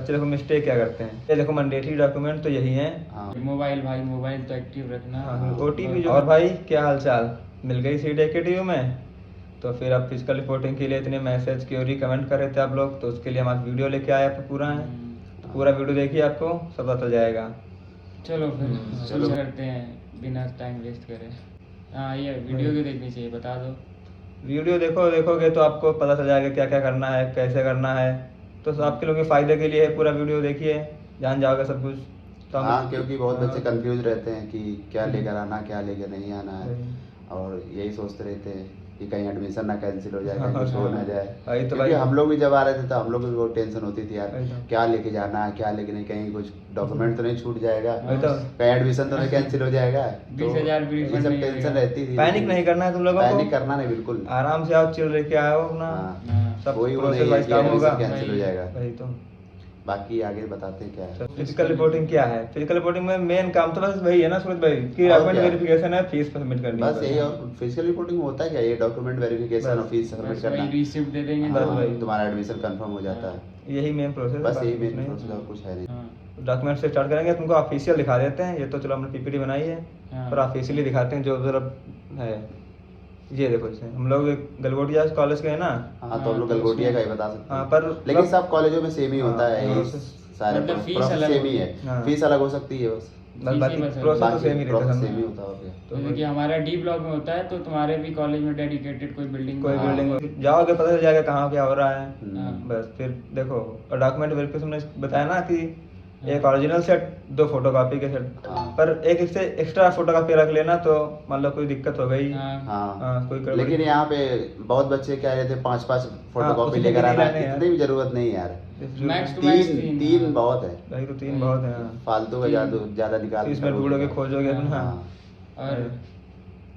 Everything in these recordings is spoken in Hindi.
बच्चे देखो मिस्टेक क्या करते हैं। ये देखो मैंडेटरी डॉक्यूमेंट तो यही है। मोबाइल भाई, मोबाइल तो एक्टिव रखना। OTP जो। और भाई क्या हाल चाल, मिल गई सीट AKTU में? तो फिर अब फिजिकल रिपोर्टिंग के लिए इतने मैसेज क्यूरी कमेंट कर रहे थे आप लोग, तो उसके लिए हम आज वीडियो लेके आए आपको पूरा है। तो पूरा वीडियो देखिए, आपको सब पता चल जाएगा। चलो फिर शुरू करते हैं बिना टाइम वेस्ट करे। हाँ, ये वीडियो क्यों देखनी चाहिए बता दो। वीडियो देखोगे तो आपको पता चल जाएगा क्या क्या करना है, कैसे करना है। तो आपके लोगों के फायदे के लिए है, पूरा वीडियो देखिए, जान जाओगे सब कुछ। तो हाँ, क्योंकि बहुत बच्चे कंफ्यूज रहते हैं कि क्या लेकर आना, क्या लेकर नहीं आना है, और यही सोचते रहते हैं कि कहीं एडमिशन ना कैंसिल हो जाए, कहीं कुछ हो ना जाए। तो क्योंकि हम लोग भी जब आ रहे थे तो हम लोग भी बहुत टेंशन होती थी यार, वही तो। क्या लेके जाना है, क्या लेके नहीं, कहीं कुछ डॉक्यूमेंट तो नहीं छूट जाएगा, वही तो। कहीं एडमिशन तो नहीं कैंसिल हो जाएगा। 20,000 भी ये refund सब नहीं टेंशन होगा। रहती थी। पैनिक नहीं करना है तुम लोगों को। पैनिक करना नहीं, बिल्कुल आराम से आओ, चिल लेके आओ अपना। हाँ, सब कोई वो प्रोसेस नहीं है वाइज कि काम होगा। एडमिशन कैंसिल हो जाएगा। वही तो। बाकी आगे बताते हैं क्या है। फिजिकल रिपोर्टिंग क्या है? फिजिकल रिपोर्टिंग में मेन काम तो बस वही है ना सूरज भाई, कि और डॉक्यूमेंट क्या? वेरिफिकेशन है, फीस सबमिट करनी है बस यही। और फिजिकल रिपोर्टिंग में होता है क्या, ये डॉक्यूमेंट वेरिफिकेशन और फीस सबमिट बस करना, वही रिसिप्ट दे देंगे बस तो वही। तुम्हारा एडमिशन कंफर्म हो जाता है। यही मेन प्रोसेस बस है, यही बाकी मेन कुछ नहीं। प्रोसेस, और कुछ है नहीं। हाँ। डॉक्यूमेंट से स्टार्ट करेंगे, तुमको ऑफिशियल दिखा देते हैं। ये तो चलो हमने PPT बनाई है, हाँ। पर ऑफिशियली दिखाते हैं जो मतलब है। ये देखो, इसे हम लोग गलगोटिया कॉलेज के है ना। हाँ, तो हम लोग गलगोटिया का ही बता सकते हाँ, हैं, पर लेकिन सब कॉलेजों में सेम ही होता है। हाँ, ये सारे मतलब फीस प्रोसेस अलग सेम ही है। हाँ। फीस अलग हो सकती है बस, बाकी बस है। प्रोसेस तो बाकी सेम ही रहता प्रोसेस है। सेम ही होता है। तो जैसे कि हमारा D ब्लॉक में होता है, तो तुम्हारे भी कॉलेज में डेडिकेटेड कोई बिल्डिंग कोई बिल्डिंग जाओगे पता चल जाएगा कहाँ क्या हो रहा है। हाँ। बस फिर देखो, और डॉक्यूमेंट वेरिफिकेशन में बताया ना कि एक ओरिजिनल सेट, 2 फोटोकॉपी के सेट, हाँ। पर एक इससे एक्स्ट्रा फोटोकॉपी रख लेना, तो मान लो कोई दिक्कत हो गई। हाँ, कोई लेकिन यहाँ पे बहुत बच्चे क्या रहते हैं, 5-5 फोटोकॉपी उसमें लेकर नहीं आना, लाने यार। इतनी भी जरूरत नहीं यार। मैक्स टू मैक्स तीन बहुत है, भाई तो 3 बहुत है। फालतू का ज्यादा निकाल इसमें ढूंढोगे खोजोगे अपना। हाँ।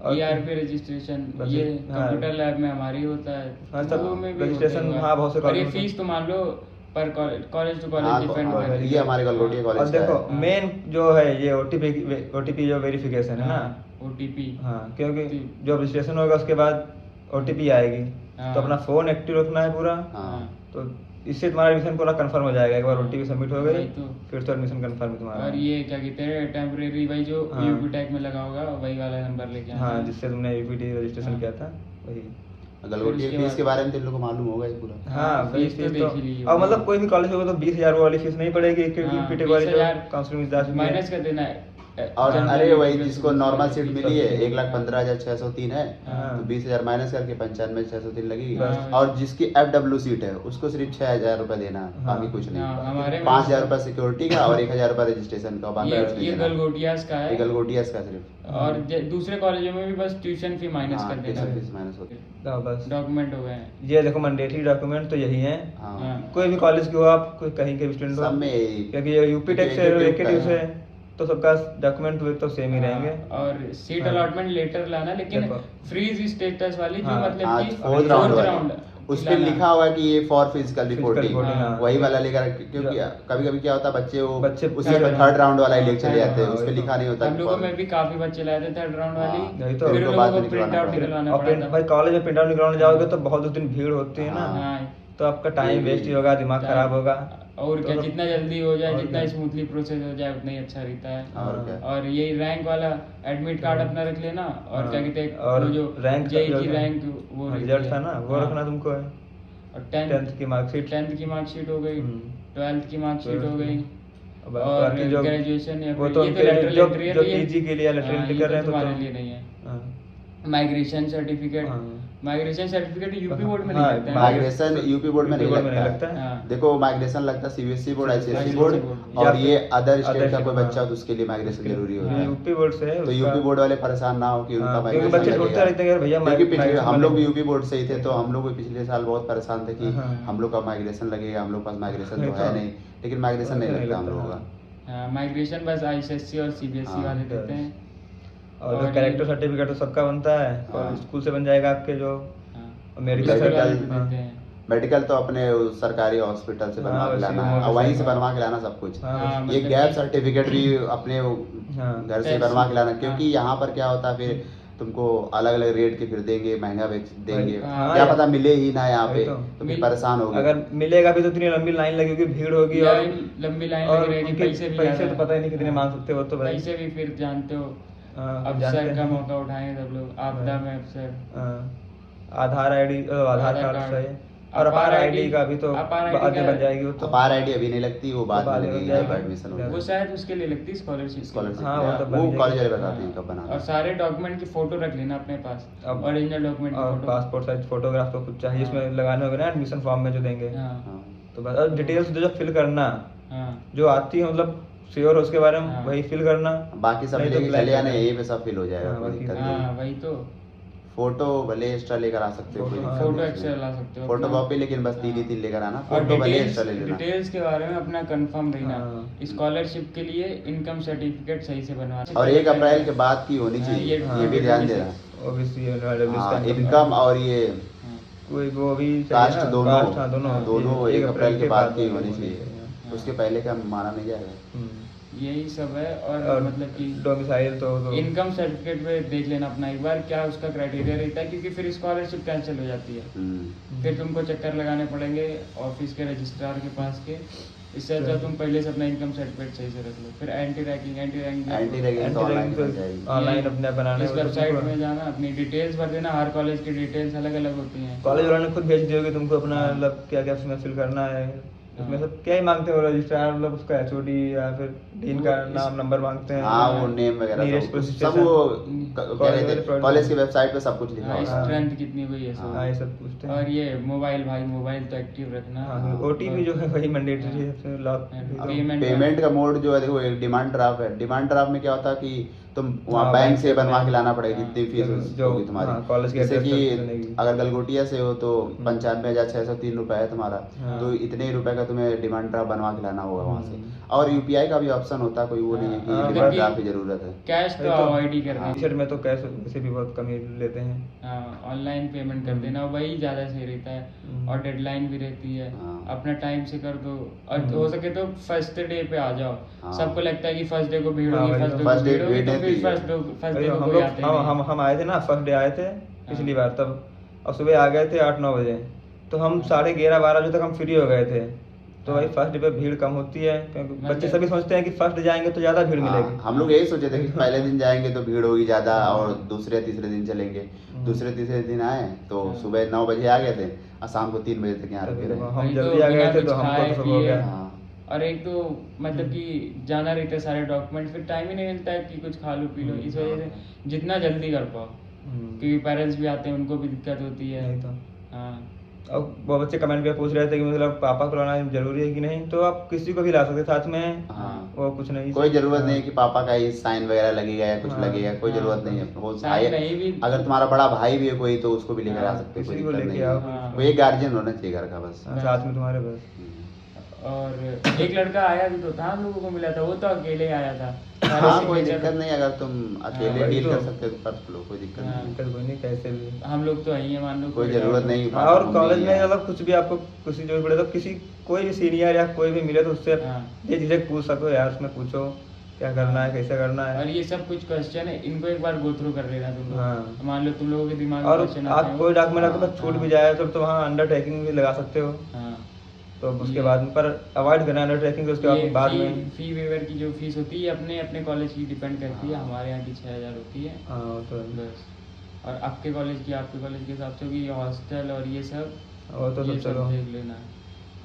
और ERP रजिस्ट्रेशन, बस ये हाँ। कंप्यूटर लैब में हमारी होता है। हाँ, सब सब में भी रजिस्ट्रेशन, होता है। हाँ, बहुत से और ये कॉलेज में। फीस तो मान लो पर कॉलेज टू हाँ, कॉलेज डिपेंड हाँ, करती ये हमारे गलगोटिया और कॉलेज का देखो है। मेन जो है ये OTP जो वेरिफिकेशन है ना। OTP। हाँ, क्योंकि जो रजिस्ट्रेशन होगा उसके बाद OTP आएगी, हाँ। तो अपना फोन एक्टिव रखना है पूरा। हाँ। तो इससे तुम्हारा एडमिशन पूरा कंफर्म हो जाएगा। एक बार OTP सबमिट हो गई, वही तो। फिर तो एडमिशन कंफर्म है तुम्हारा। और ये क्या कहते हैं, टेम्परेरी भाई जो हाँ। UP टैग में लगा होगा वही वाला नंबर लेके आना हाँ, है। जिससे तुमने UPT रजिस्ट्रेशन हाँ। किया था वही। गलगोटिया उसके फीस बाद- के बारे में तो इन लोगों को मालूम होगा ही पूरा। हाँ, वही फीस तो फीस देख ही ली और मतलब कोई भी कॉलेज होगा तो 20,000 वाली फीस नहीं पड़ेगी, क्योंकि हाँ, UPT वाली जो 20,000 काउंसलिंग माइनस कर देना है। और जनरल अरे वही यूपीएससी जिसको नॉर्मल सीट फीस मिली है सबसे- 1,15,603 है, हाँ। तो 20,000 माइनस करके 95,603 लगेगी। बस। और जिसकी FW सीट है उसको सिर्फ 6,000 रुपए देना है, हाँ। बाकी कुछ हाँ, नहीं। हमारे में 5,000 रुपए सिक्योरिटी का और 1,000 रुपए रजिस्ट्रेशन का, बाकी कुछ नहीं ये देना। गलगोटियास का ये है। गलगोटिया का सिर्फ। और दूसरे कॉलेजों में भी बस ट्यूशन फी माइनस कर देना ट्यूशन है। फीस माइनस होती है। हाँ, बस डॉक्यूमेंट हो गए हैं। ये देखो मैंडेटरी डॉक्यूमेंट तो यही है। हाँ, हाँ। कोई भी कॉलेज के हो आप, कोई कहीं के स्टूडेंट हो, सब में यही। क्योंकि ये UP टेक से AKTU AKTU का से है। तो सबका डॉक्यूमेंट तो सेम ही रहेंगे। और सीट हाँ। अलॉटमेंट लेटर लाना, लेकिन देखो। फ्रीज स्टेटस वाली जो हाँ, मतलब हाँ, कि फोर्थ राउंड fourth वाली। round उस पे लाना। लिखा हुआ है कि ये फॉर फिजिकल रिपोर्टिंग, रिपोर्टिंग, हाँ। वही वाला लेकर, क्योंकि कभी कभी क्या होता है बच्चे बच्चे उसी पे थर्ड राउंड वाला ही लेके चले जाते हैं, हाँ, उस पे वही तो। लिखा नहीं होता हम कि लोगों for- में भी काफी बच्चे लाए थे थर्ड राउंड वाली। हाँ, यही तो। फिर उनको लोगों बाद को में प्रिंट आउट निकलवाना और पड़ा था। भाई कॉलेज में प्रिंट आउट निकलवाने जाओगे तो बहुत उस दिन भीड़ होती है ना, हाँ। तो आपका टाइम वेस्ट ही होगा, दिमाग खराब होगा। और क्या, तो- जितना जल्दी हो जाए, और जितना क्या। स्मूथली प्रोसेस हो जाए उतना ही अच्छा रहता है। और क्या। और यही रैंक वाला एडमिट कार्ड अपना रख लेना, और क्या कहते हैं और वो जो रैंक जेई की रैंक वो रहती रिजल्ट है। था ना, वो हाँ। रखना तुमको है। और 10th की मार्कशीट, 10th की मार्कशीट हो गई, हम्म। 12th की मार्कशीट हो गई, अब और बाकी जो ग्रेजुएशन या वो फिर तो ये तो उनके लिए लेटरल जो एंट्री है, जो तो ये- PG के लिए लेटरल हाँ, एंट्री ये कर रहे हैं तो तुम्हारे लिए नहीं है। हाँ। माइग्रेशन सर्टिफिकेट, हाँ। माइग्रेशन सर्टिफिकेट यूपी बोर्ड में नहीं हाँ, लगता है। माइग्रेशन यूपी बोर्ड में UP नहीं बोर्ड में नहीं लगता लगता है। हाँ। देखो माइग्रेशन लगता है CBSE board, ICSE ICSE board, board. और या ये फिर अदर other स्टेट का कोई state, बच्चा हो तो हाँ। उसके लिए माइग्रेशन जरूरी होता है। UP बोर्ड से है तो उसका। यूपी बोर्ड वाले परेशान ना हो कि उनका हाँ, क्योंकि माइग्रेशन बच्चे ढूंढते रहते हैं यार भैया क्योंकि पिछले माइग्रेशन हम लोग भी बनेगा। यूपी बोर्ड से ही थे, तो हम लोग भी पिछले साल बहुत परेशान थे कि हाँ। हम लोग का माइग्रेशन लगेगा, हम लोग पास माइग्रेशन तो नहीं है तो। नहीं, लेकिन माइग्रेशन नहीं लगता हम लोगों का। हाँ, माइग्रेशन बस ICSE और CBSE हाँ, वाले देते हैं। और और जो कैरेक्टर सर्टिफिकेट तो सबका बनता है, और हाँ। स्कूल से बन जाएगा आपके जो हाँ। मेडिकल दूसरे वाले मेडिकल- भी देते हैं। मेडिकल तो अपने सरकारी हॉस्पिटल से बनवा हाँ, के वैसे लाना ही है, वहाँ और वहीं से से बनवा के लाना सब कुछ। हाँ, हाँ, ये मतलब गैप कि- सर्टिफिकेट भी अपने हाँ। घर से Test- बनवा के लाना, क्योंकि हाँ। यहाँ पर क्या होता है फिर तुमको अलग अलग रेट के फिर देंगे, महंगा बेच देंगे, हाँ, क्या पता मिले ही ना यहाँ पे, वही तो। तो फिर परेशान होगे। अगर मिलेगा भी तो इतनी लंबी लाइन लगेगी, भीड़ होगी, और लंबी लाइन और लगी रहेगी, उनके पैसे भी पैसे ज़्यादा। तो पता ही नहीं कितने हाँ, मांग सकते हो, तो भाई पैसे भी फिर जानते हो, हाँ, अफसर जानते का हैं। मौका उठाएंगे सब लोग, आपदा में अफसर। हाँ, आधार ID, Aadhaar Aadhaar card card. सही, और अपार आईडी का भी तो अपार आईडी बाद में का- बन जाएगी वो तो। अपार आईडी अभी नहीं लगती, वो बाद में बाद में लगेगी बन जब जाएगी। एडमिशन वो होगा। वो शायद उसके लिए लगती है स्कॉलरशिप। स्कॉलरशिप हाँ, वो तो बन वो जाएगी। कॉलेज वाले बताते हैं कब बनाना और है। सारे डॉक्यूमेंट की फोटो रख लेना अपने पास, अब- ओरिजिनल डॉक्यूमेंट की और फोटो। पासपोर्ट साइज फोटोग्राफ तो कुछ चाहिए, हाँ। इसमें लगाने होंगे ना एडमिशन फॉर्म में जो देंगे। हाँ हाँ। तो बस, और डिटेल्स जो फिल करना, हाँ जो आती है मतलब श्योर उसके बारे में, हाँ। वही फिल करना। बाकी सब नहीं तो लेके blank चले आना, करना। यहीं पे सब फिल हो जाएगा, हाँ, कोई बाकी- दिक्कत हाँ नहीं। वही तो। फोटो भले एक्स्ट्रा लेकर आ सकते हो, कोई फोटो, दिक्कत हाँ, फोटो नहीं एक्स्ट्रा उसमें। ला सकते हो फोटो अपना। कॉपी लेकिन बस तीन ही हाँ। तीन लेकर आना, और फोटो भले एक्स्ट्रा ले लेना। डिटेल्स के बारे में अपना कंफर्म देना। हाँ। स्कॉलरशिप के लिए इनकम सर्टिफिकेट सही से बनवा। और 1 अप्रैल के बाद की होनी हाँ, चाहिए, ये- ये भी ध्यान देना। ओबीसी हाँ, इनकम और ये हाँ। कोई वो भी चाहिए कास्ट ना, दोनों, कास्ट, हाँ, दोनों दोनों 1 अप्रैल के बाद की होनी चाहिए। चाहिए, उसके पहले का माना नहीं जाएगा। हम्म। यही सब है। और और मतलब कि डोमिसाइल तो इनकम सर्टिफिकेट पे देख लेना अपना एक बार, क्या उसका क्राइटेरिया रहता है, क्योंकि फिर स्कॉलरशिप कैंसिल हो जाती है। फिर तुमको चक्कर लगाने पड़ेंगे ऑफिस के रजिस्ट्रार के पास के। इससे अच्छा तुम पहले से अपना इनकम सर्टिफिकेट सही से रख लो। फिर एंटी रैगिंग एंटी रैगिंग तो एंटी ऑनलाइन रैगिंग बन जाएगी। ऑनलाइन अपने बनाने इस वेबसाइट में जाना, अपनी डिटेल्स भर देना। हर कॉलेज की डिटेल्स अलग अलग होती हैं। कॉलेज वालों ने खुद भेज दी होगी तुमको अपना, हाँ। मतलब क्या क्या उसमें फिल करना है, उसमें हाँ। सब क्या ही मांगते हो, रजिस्ट्रार मतलब उसका एचओडी या फिर डीन का वो नाम नंबर मांगते हैं। हाँ, वो नेम वगैरह Nearest सब police सब station। वो कॉलेज क्या कहते वाले हैं, कॉलेज की वेबसाइट पे सब कुछ लिखा हाँ, होता है। स्ट्रेंथ कितनी हुई है सब। हाँ, ये सब पूछते हैं। और ये मोबाइल, भाई मोबाइल तो एक्टिव रखना। हाँ, ओटीपी जो है वही मैंडेटरी है, लॉक। पेमेंट का मोड जो है देखो, एक डिमांड ड्राफ्ट है। डिमांड ड्राफ्ट में क्या होता है कि तुम वहाँ हाँ, बैंक बैंक से से बनवा के बैंक- लाना पड़ेगी, हाँ, जितनी फीस जो- होगी हाँ, तुम्हारी। कॉलेज के जैसे address कि तक बनेगी। अगर गलगोटिया से हो तो 95,603 रुपये है तुम्हारा, हाँ। तो इतने ही रुपए का तुम्हें डिमांड ड्राफ्ट बनवा के लाना होगा वहाँ से। हम्म। और यूपीआई का भी ऑप्शन होता है, कोई वो नहीं है कि हाँ, डिमांड मतलब ड्राफ्ट की कि जरूरत है। कैश तो वही तो। अवॉइड ही करना। टी-शर्ट में तो कैश वैसे भी बहुत कम ही लेते हैं। हाँ, ऑनलाइन पेमेंट कर देना, वही ज़्यादा सही रहता है। हम्म। और डेडलाइन भी रहती है, हाँ। अपना टाइम से कर दो। और हम्म। हो सके तो फर्स्ट डे पे आ जाओ। हाँ। सबको लगता है कि फर्स्ट डे को भीड़ हाँ, होगी, वही फर्स्ट तो। डे को First day भीड़ होगी, भीड़ तो रहती फिर है। फर्स्ट डे को हम कोई लोग आते ही नहीं। हम आए थे ना, फर्स्ट डे आए थे पिछली बार तब, और सुबह आ गए थे 8-9 बजे, तो हम 11:30-12 बजे तक हम फ्री हो गए थे। तो भाई हाँ। फर्स्ट डे पे भीड़ कम होती है, क्योंकि मतलब- बच्चे सभी सोचते हैं कि फर्स्ट डे जाएंगे तो ज़्यादा भीड़ हाँ, मिलेगी। हम लोग यही सोचे थे कि पहले दिन जाएंगे तो भीड़ होगी ज्यादा, और दूसरे तीसरे दिन चलेंगे। दूसरे तीसरे दिन आए तो हाँ। सुबह 9 बजे आ गए थे और शाम को 3 बजे तक यहाँ रुके रहे। हम वही जल्दी तो, आ गए बिना थे कुछ तो हमको खाए तो सब हो पिए। गया। हाँ। और एक तो मतलब कि जाना रहता है सारे डॉक्यूमेंट, फिर टाइम ही नहीं मिलता है कि कुछ खा लो पी लो। इस वजह से जितना जल्दी कर पाओ, क्योंकि पेरेंट्स भी आते हैं, उनको भी दिक्कत होती है। नहीं तो हाँ अब वो बच्चे कमेंट पे पूछ रहे थे कि मतलब पापा को लाना जरूरी है कि नहीं, तो आप किसी को भी ला सकते साथ में। हाँ। वो कुछ नहीं, कोई जरूरत नहीं है कि पापा का ही साइन वगैरह लगेगा या कुछ हाँ। लगेगा, कोई हाँ। जरूरत नहीं है। वो साइन भाई, नहीं भी- अगर तुम्हारा बड़ा भाई भी है कोई तो उसको भी लेकर आ हाँ, सकते हो, कोई किसी को दिक्कत लेके नहीं आओ। है। हाँ। वो एक गार्जियन होना चाहिए घर का बस। हाँ, साथ में तुम्हारे बस। और एक लड़का आया भी तो था, हम लोगों को मिला था, वो तो अकेले ही आया था। सारे हाँ, कोई signature- दिक्कत नहीं, अगर तुम अकेले वही डील तो। कर सकते हो तो कर लो, कोई दिक्कत हाँ। नहीं। दिक्कत कोई नहीं, कैसे भी। हम लोग तो यही है, मान लो कोई जरूरत नहीं। हाँ, और कॉलेज में मतलब कुछ भी आपको किसी जो भी पड़े तो किसी कोई भी सीनियर या कोई भी मिले तो उससे हाँ। ये चीजें पूछ सको यार, उसमें पूछो क्या करना है, कैसे करना और है। ये सब कुछ क्वेश्चन है, इनको एक बार गो थ्रू कर लेना तुम लोग। हाँ। मान लो तुम लोगों के दिमाग में और क्वेश्चन आते आप हैं, कोई डॉक्यूमेंट आपके हाँ, पास छूट हाँ। भी जाए तो वहाँ अंडरटेकिंग भी लगा सकते हो, हाँ। तो उसके बाद में पर अवॉइड करना अंडरटेकिंग से, उसके ये बाद फी में। फी वेवर की जो फीस होती है अपने अपने कॉलेज की डिपेंड करती है। हाँ। हमारे यहाँ की 6,000 होती है हाँ, वो तो है। बस। और आपके कॉलेज की आपके कॉलेज के हिसाब से होगी, ये हॉस्टल और ये सब, वो तो ये सब चलो देख लेना।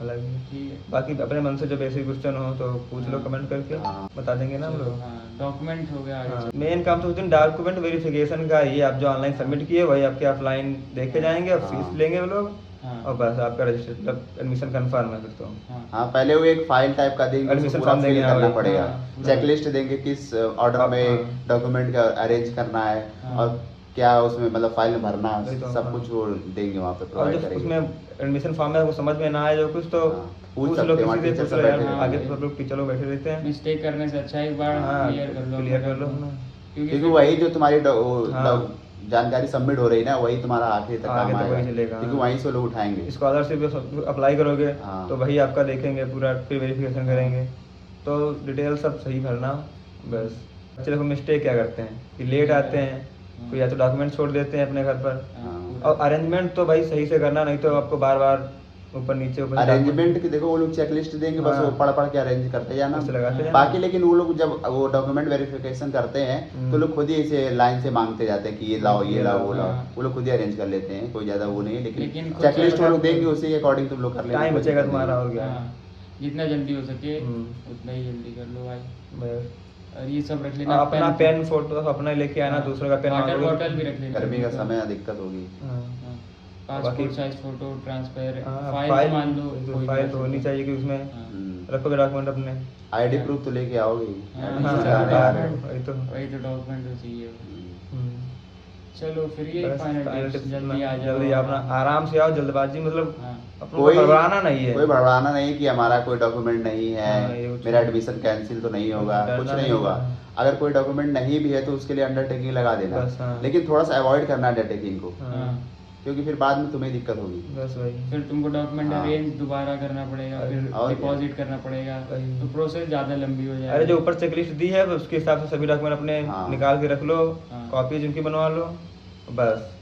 अलग ही। ठीक है। बाकी अपने मन से जो बेसिक क्वेश्चन हो तो पूछ लो हाँ। कमेंट करके, हाँ। बता देंगे ना हम चलो, लोग। हाँ, डॉक्यूमेंट हो गया आगे। मेन काम तो उस दिन डॉक्यूमेंट वेरिफिकेशन का ही है, आप जो ऑनलाइन सबमिट किए वही आपके ऑफलाइन देखे जाएंगे और हाँ। फीस लेंगे वो लोग, हाँ। और बस आपका रजिस्टर मतलब एडमिशन कंफर्म है फिर तो। हाँ। हाँ, पहले वो एक फाइल टाइप का देंगे, उसको Admission पूरा form फिल देंगे, करना हाँ, पड़ेगा। हाँ। चेकलिस्ट देंगे किस ऑर्डर में हाँ। डॉक्यूमेंट का अरेंज करना है, हाँ। और क्या उसमें मतलब फाइल में भरना है, वही तो, सब हाँ। कुछ वो देंगे वहाँ पे, और प्रोवाइड जब करेंगे। उसमें एडमिशन फॉर्म में आपको समझ में ना आए जो कुछ तो हाँ, पूछ पूछ सकते लो हैं, वहाँ किसी से, टीचर पूछ सब लो यार, बैठे रहते आगे हैं। तो सब लोग टीचर लोग बैठे रहते हैं। मिस्टेक करने से अच्छा एक बार हाँ, क्लियर कर लो, क्लियर कर लो अपना। ना। क्योंकि फिर- वही जो तुम्हारी हाँ। जानकारी सबमिट हो रही है ना, वही तुम्हारा आखिर तक आगे काम तक वही आएगा, चलेगा, क्योंकि हाँ। वहीं से लोग उठाएंगे। स्कॉलरशिप अप्लाई करोगे हाँ। तो वही आपका देखेंगे पूरा, फिर वेरिफिकेशन करेंगे, तो डिटेल सब सही भरना बस। बच्चे देखो मिस्टेक क्या करते हैं कि लेट आते हैं, कोई या तो डॉक्यूमेंट छोड़ देते हैं अपने घर पर। हाँ, और अरेंजमेंट तो भाई सही से करना, नहीं तो आपको बार बार ऊपर नीचे अरेंजमेंट की देखो वो लोग चेकलिस्ट देंगे, बस हाँ। वो पढ़ पढ़ के अरेंज करते जाना। ऐसे लगाते जाना। बाकी लेकिन वो लोग जब वो डॉक्यूमेंट वेरिफिकेशन करते हैं तो लोग खुद ही ऐसे लाइन से मांगते जाते हैं कि ये लाओ ये लाओ वो लाओ, हाँ। वो लोग खुद ही अरेंज कर लेते हैं, कोई ज्यादा वो नहीं है। लेकिन लेकिन खुद चेकलिस्ट से वो लोग मतलब- देंगे, उसी के अकॉर्डिंग तुम लोग कर लेना। टाइम कोई बचेगा दिक्कत तुम्हारा, नहीं। और क्या। हाँ, जितना जल्दी हो सके हम्म। उतना ही जल्दी कर लो भाई। बस। और ये सब रख लेना, अपना पेन फोटो अपना लेके आना, हाँ, दूसरों का पेन वाटर मांगोगे। बॉटल भी रख लेना। गर्मी का समय है, दिक्कत होगी। हाँ। पासपोर्ट बाकी- साइज फोटो, ट्रांसफर हाँ, फाइल मान लो, कोई फाइल भी तो रख होनी लो। चाहिए कि उसमें हाँ। रखोगे डॉक्यूमेंट अपने। आईडी प्रूफ तो लेके आओगे ही। हाँ, Admission हाँ, कार्ड हाँ, आ रहे हो। वही तो। वही तो डॉक्यूमेंट तो चाहिए। हम्म। चलो फिर ये बस फाइनल final टिप्स, tips जल्दी आ जाओ। जल्दी अपना आराम से आओ, जल्दबाजी मतलब हाँ। अपने को घबराना नहीं है। कोई भड़बड़ाना नहीं कि हमारा कोई डॉक्यूमेंट नहीं हाँ, ये है, कुछ मेरा नहीं। एडमिशन कैंसिल तो नहीं होगा, डरना कुछ नहीं नहीं होगा। है। अगर कोई डॉक्यूमेंट नहीं भी है तो उसके लिए अंडरटेकिंग लगा देना, बस, हाँ। लेकिन थोड़ा सा अवॉइड करना अंडरटेकिंग को, हाँ, क्योंकि फिर बाद में तुम्हें दिक्कत होगी। बस वही। फिर तुमको डॉक्यूमेंट हाँ। अरेंज दोबारा करना पड़ेगा, और फिर क्या। डिपॉजिट करना पड़ेगा, वही। तो प्रोसेस ज़्यादा लंबी हो जाएगी। अरे जो ऊपर चेक लिस्ट दी है उसके हिसाब से सभी डॉक्यूमेंट अपने हाँ। निकाल के रख लो, हाँ। कॉपी जिनकी बनवा लो, बस।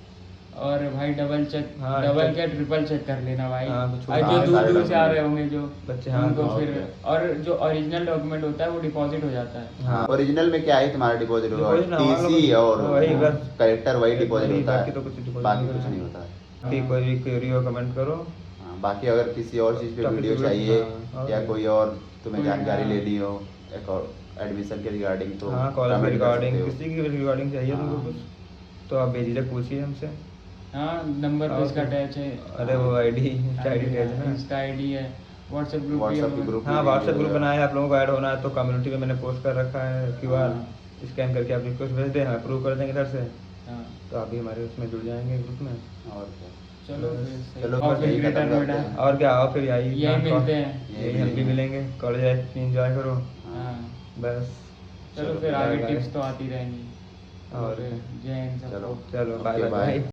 और भाई डबल चेक, हाँ, डबल check- क्या ट्रिपल चेक कर लेना भाई। हाँ, कुछ और हाँ, जो दूर सारे दूर से आ document। रहे होंगे जो बच्चे, हाँ, उनको और फिर, क्या। और जो ओरिजिनल डॉक्यूमेंट होता है वो डिपॉजिट हो जाता है। हाँ। ओरिजिनल में क्या है तुम्हारा डिपॉजिट होगा, Deposit ना, मान लो टीसी और वही बस। करेक्टर वही डिपॉजिट वही, होता बाकी है, तो कुछ deposit बाकी नहीं कुछ होता नहीं है। होता है। बाकी कोई भी क्वेरी हो कमेंट करो। हाँ, बाकी अगर किसी और चीज़ पे Topic वीडियो पे- चाहिए हाँ, और या क्या। कोई और तुम्हें कोई- जानकारी हाँ। लेनी हो एक और एडमिशन के रिगार्डिंग, तो हाँ, कॉलेज की comment कर रिगार्डिंग, सकते हो। किसी की भी रिगार्डिंग चाहिए तुमको हाँ। कुछ, तो आप बेझिझक पूछिए हमसे। हाँ, नंबर और पे इसका क्या। अटैच है। अरे वो आईडी है ना। इंस्टा आईडी है, व्हाट्सएप ग्रुप भी व्हाट्सएप के है। ग्रुप हाँ, में व्हाट्सएप भी ग्रुप होगा। बनाया है, आप लोगों को ऐड होना है तो कम्युनिटी में मैंने पोस्ट कर रखा है QR, हाँ। स्कैन करके आप रिक्वेस्ट भेज दें, अप्रूव कर देंगे इधर से, हाँ, तो आप भी हमारे उसमें जुड़ जाएंगे ग्रुप में। और क्या। चलो बस। फिर सही। चलो, और बस फिर यही खत्म ग्रेटर करते नोएडा। हैं। और क्या, आओ फिर यही मिलते हैं। यही हम भी मिलेंगे, कॉलेज लाइफ इंजॉय करो, हाँ, बस। चलो फिर आगे बाय-बाय। टिप्स तो आती रहेंगी। और फिर जय हिंद चलो। सबको। चलो ओके, बाय बाय। बाय।